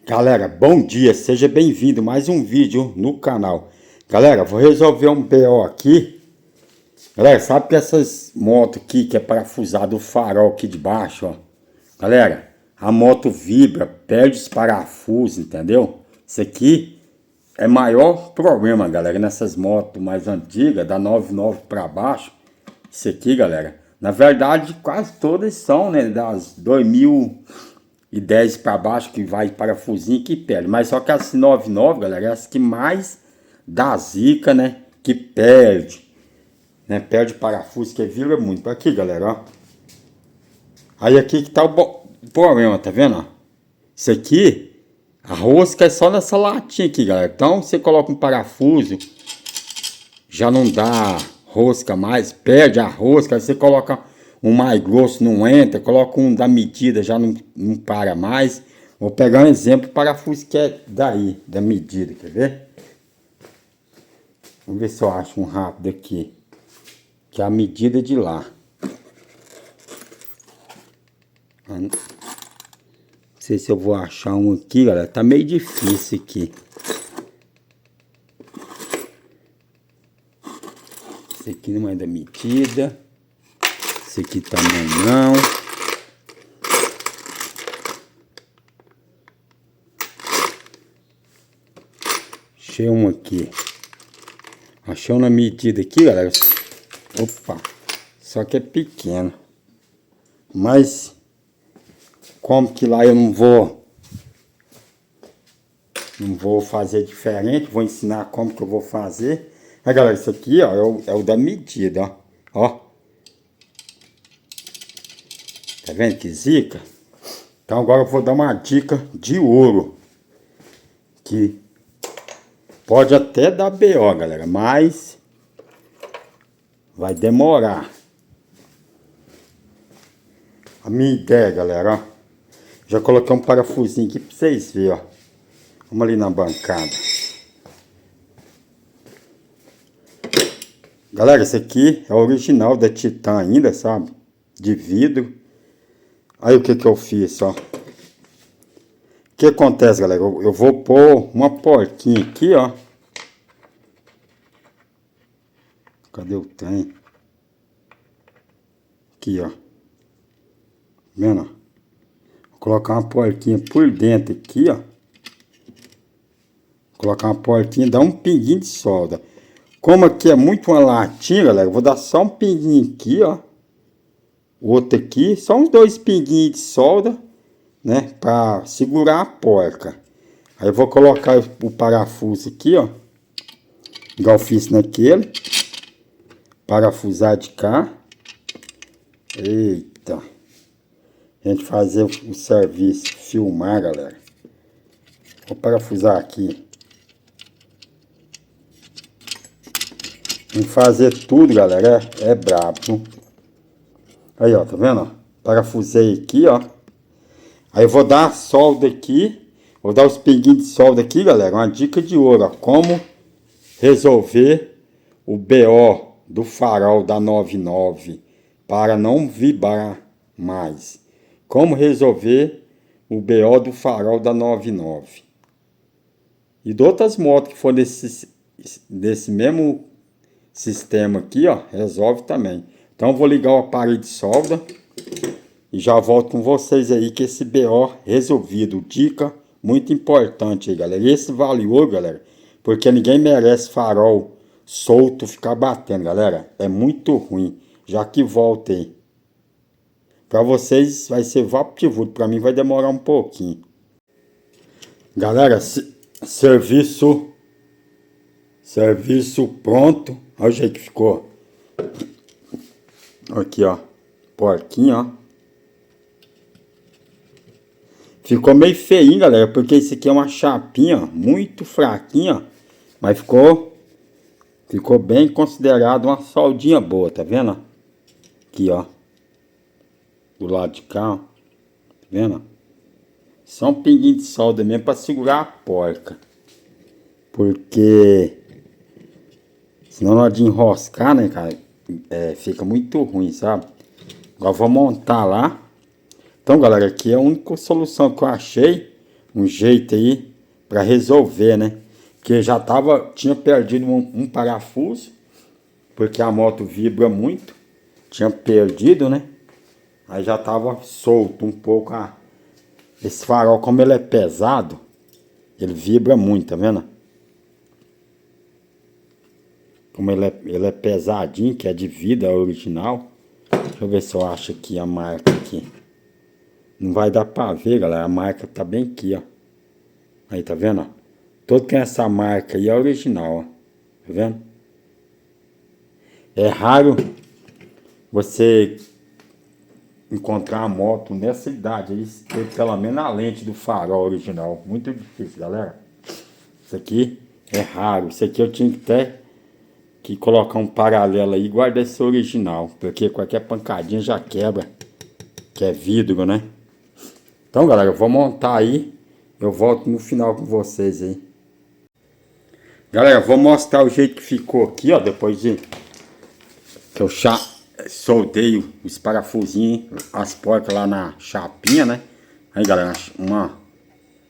Galera, bom dia, seja bem-vindo a mais um vídeo no canal. Galera, vou resolver um BO aqui. Galera, sabe que essas motos aqui que é parafusado o farol aqui de baixo, ó. Galera, a moto vibra, perde os parafusos, entendeu? Isso aqui é maior problema, galera, nessas motos mais antigas, da 99 para baixo. Isso aqui, galera, na verdade quase todas são, né, das 2010 para baixo, que vai parafusinho que perde. Mas só que as 99, galera, é as que mais dá zica, né? Que perde, né? Perde parafuso, que vira muito. Aqui, galera, ó. Aí aqui que tá o problema, tá vendo, ó? Isso aqui, a rosca é só nessa latinha aqui, galera. Então, você coloca um parafuso, já não dá rosca mais, perde a rosca. Aí você coloca um mais grosso, não entra. Coloca um da medida, já não para mais. Vou pegar um exemplo, parafuso que é daí, da medida, quer ver? Vamos ver se eu acho um rápido aqui, que é a medida de lá. Não sei se eu vou achar um aqui, galera. Tá meio difícil aqui. Esse aqui não é da medida. Esse aqui também não. Achei um aqui. Achei uma medida aqui, galera. Opa. Só que é pequeno. Mas como que lá eu não vou fazer diferente. Vou ensinar como que eu vou fazer. Aí, galera, isso aqui, ó, é o da medida, ó. Ó. Tá vendo que zica? Então agora eu vou dar uma dica de ouro. Que pode até dar BO, galera, mas vai demorar. A minha ideia, galera, ó. Já coloquei um parafusinho aqui pra vocês verem, ó. Vamos ali na bancada. Galera, esse aqui é o original da Titan ainda, sabe? De vidro. Aí o que que eu fiz, ó. O que acontece, galera? Eu vou pôr uma porquinha aqui, ó. Cadê o trem? Aqui, ó. Vendo, ó? Vou colocar uma porquinha por dentro aqui, ó. Colocar uma porquinha, dar um pinguinho de solda. Como aqui é muito uma latinha, galera, eu vou dar só um pinguinho aqui, ó. Outro aqui, só uns 2 pinguinhos de solda, né? Pra segurar a porca. Aí eu vou colocar o parafuso aqui, ó. Igual eu fiz naquele. Parafusar de cá. Eita. A gente fazer o serviço, filmar, galera. Vou parafusar aqui. Em fazer tudo, galera, é brabo. Aí, ó, tá vendo? Parafusei aqui, ó. Aí eu vou dar a solda aqui. Vou dar os pinguinhos de solda aqui, galera. Uma dica de ouro, ó. Como resolver o BO do farol da 99 para não vibrar mais. Como resolver o BO do farol da 99. E de outras motos que for desse mesmo sistema aqui, ó, resolve também. Então eu vou ligar o aparelho de solda e já volto com vocês aí que esse BO resolvido. Dica muito importante aí, galera. Esse vale ouro, galera, porque ninguém merece farol solto ficar batendo, galera. É muito ruim. Já que volta aí. Para vocês vai ser VaptVupt, para mim vai demorar um pouquinho. Galera, serviço pronto. Olha o jeito que ficou. Aqui, ó. Porquinho, ó. Ficou meio feinho, galera, porque isso aqui é uma chapinha, ó, muito fraquinha, ó. Mas ficou bem considerado uma soldinha boa, tá vendo? Aqui, ó. Do lado de cá, ó. Tá vendo? Só um pinguinho de solda mesmo para segurar a porca. Porque senão na hora de enroscar, né, cara, fica muito ruim, sabe? Agora vou montar lá. Então, galera, aqui é a única solução que eu achei um jeito aí para resolver, né? Porque já tinha perdido um parafuso, porque a moto vibra muito. Tinha perdido, né? Aí já tava solto um pouco esse farol, como ele é pesado, ele vibra muito, tá vendo? Como ele é pesadinho, que é de vida original. Deixa eu ver se eu acho aqui a marca aqui. Não vai dar pra ver, galera. A marca tá bem aqui, ó. Aí, tá vendo, ó? Todo que tem essa marca aí é original, ó. Tá vendo? É raro você encontrar a moto nessa idade aí, ter pelo menos a lente do farol original. Muito difícil, galera. Isso aqui é raro. Isso aqui eu tinha que até que colocar um paralelo aí e guardar esse original, porque qualquer pancadinha já quebra, que é vidro, né? Então, galera, eu vou montar aí, eu volto no final com vocês aí. Galera, eu vou mostrar o jeito que ficou aqui, ó, depois de que eu soldei os parafusinhos, as porcas lá na chapinha, né? Aí, galera, uma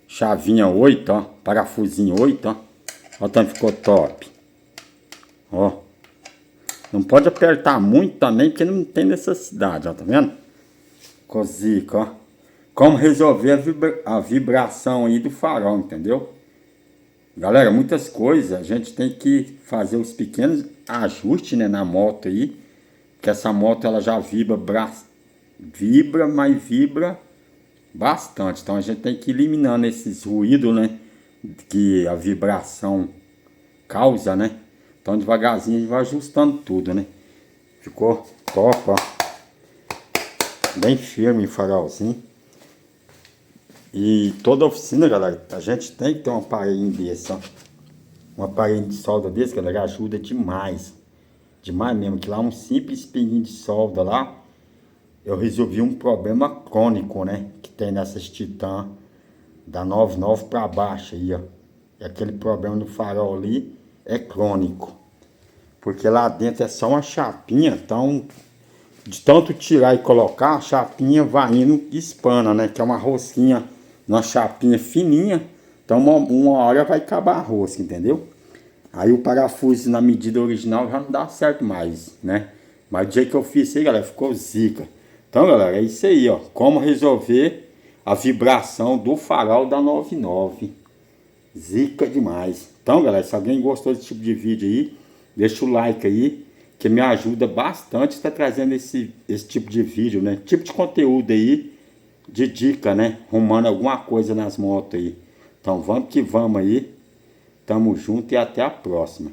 chavinha 8, ó, parafusinho 8, ó. Olha tanto ficou top. Ó. Não pode apertar muito também, porque não tem necessidade, ó, tá vendo? Cozica, ó. Como resolver a vibração aí do farol, entendeu? Galera, muitas coisas a gente tem que fazer os pequenos ajustes, né, na moto aí. Que essa moto ela já mas vibra bastante. Então a gente tem que ir eliminando esses ruídos, né, que a vibração causa, né? Então devagarzinho a gente vai ajustando tudo, né? Ficou top, ó. Bem firme o farolzinho. E toda oficina, galera, a gente tem que ter um aparelhinho desse, ó. Um aparelho de solda desse, galera, ajuda demais. Demais mesmo, que lá um simples pininho de solda lá, eu resolvi um problema crônico, né? Que tem nessas Titan da 99 para baixo aí, ó. E aquele problema do farol ali é crônico. Porque lá dentro é só uma chapinha, então de tanto tirar e colocar, a chapinha vai indo e espana, né? Que é uma rosquinha, uma chapinha fininha, então uma hora vai acabar a rosca, entendeu? Aí o parafuso na medida original já não dá certo mais, né? Mas o jeito que eu fiz isso aí, galera, ficou zica. Então, galera, é isso aí, ó. Como resolver a vibração do farol da 99. Zica demais. Então, galera, se alguém gostou desse tipo de vídeo aí, deixa o like aí, que me ajuda bastante estar trazendo esse tipo de vídeo, né? Tipo de conteúdo aí, de dica, né? Arrumando alguma coisa nas motos aí. Então, vamos que vamos aí. Tamo junto e até a próxima.